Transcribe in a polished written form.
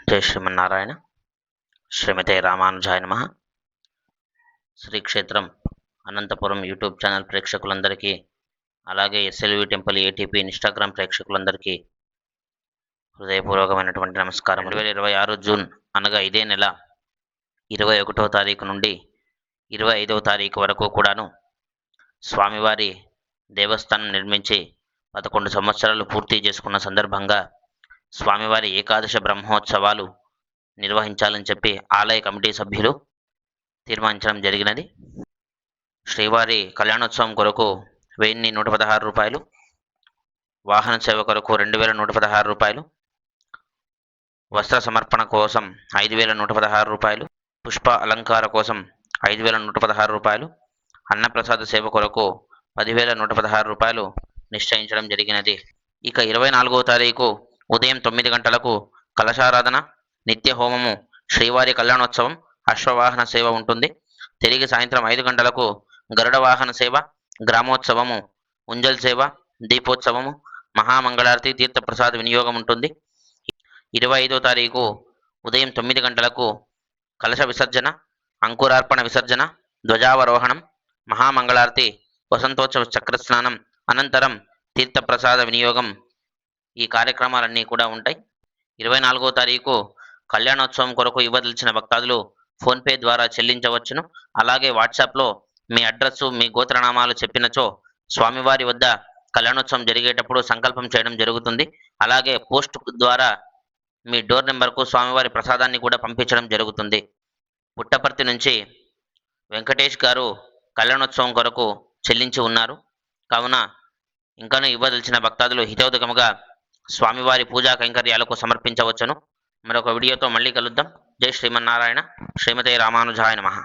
జై శ్రీమన్నారాయణ. శ్రీమతే రామానుజాయ నమః. శ్రీక్షేత్రం అనంతపురం యూట్యూబ్ ఛానల్ ప్రేక్షకులందరికీ, అలాగే ఎస్ఎల్వి టెంపుల్ ఏటీపీ ఇన్స్టాగ్రామ్ ప్రేక్షకులందరికీ హృదయపూర్వకమైనటువంటి నమస్కారం. 2026 జూన్ అనగా ఇదే నెల 21వ తారీఖు నుండి 25వ తారీఖు వరకు కూడాను స్వామివారి దేవస్థానం నిర్మించి 11 సంవత్సరాలు పూర్తి చేసుకున్న సందర్భంగా స్వామివారి ఏకాదశ బ్రహ్మోత్సవాలు నిర్వహించాలని చెప్పి ఆలయ కమిటీ సభ్యులు తీర్మానించడం జరిగినది. శ్రీవారి కళ్యాణోత్సవం కొరకు 1116 రూపాయలు, వాహన సేవ కొరకు 2116 రూపాయలు, వస్త్ర సమర్పణ కోసం 5116 రూపాయలు, పుష్ప అలంకార కోసం 5116 రూపాయలు, అన్నప్రసాద సేవ కొరకు 10116 రూపాయలు నిశ్చయించడం జరిగినది. ఇక 24వ తారీఖు ఉదయం 9 గంటలకు కలశారాధన, నిత్య హోమము, శ్రీవారి కళ్యాణోత్సవం, అశ్వవాహన సేవ ఉంటుంది. తిరిగి సాయంత్రం 5 గంటలకు గరుడ వాహన సేవ, గ్రామోత్సవము, ఉంజల్ సేవ, దీపోత్సవము, మహామంగళారతి, తీర్థప్రసాద వినియోగం ఉంటుంది. 25వ తారీఖు ఉదయం 9 గంటలకు కలశ విసర్జన, అంకురార్పణ విసర్జన, ధ్వజావరోహణం, మహామంగళారతి, వసంతోత్సవ చక్రస్నానం అనంతరం తీర్థప్రసాద వినియోగం, ఈ కార్యక్రమాలన్నీ కూడా ఉంటాయి. 24వ తారీఖు కళ్యాణోత్సవం కొరకు ఇవ్వదలిచిన భక్తాదులు ఫోన్పే ద్వారా చెల్లించవచ్చును. అలాగే వాట్సాప్లో మీ అడ్రస్సు, మీ గోత్రనామాలు చెప్పినచో స్వామివారి వద్ద కళ్యాణోత్సవం జరిగేటప్పుడు సంకల్పం చేయడం జరుగుతుంది. అలాగే పోస్ట్ ద్వారా మీ డోర్ నెంబర్కు స్వామివారి ప్రసాదాన్ని కూడా పంపించడం జరుగుతుంది. పుట్టపర్తి నుంచి వెంకటేష్ గారు కళ్యాణోత్సవం కొరకు చెల్లించి ఉన్నారు. కావున ఇంకనూ ఇవ్వదలిచిన భక్తాదులు హితోదకముగా స్వామివారి పూజా కైంకర్యాలకు సమర్పించవచ్చును. మరొక వీడియోతో మళ్ళీ కలుద్దాం. జై శ్రీమన్నారాయణ. శ్రీమతే రామానుజాయ నమః.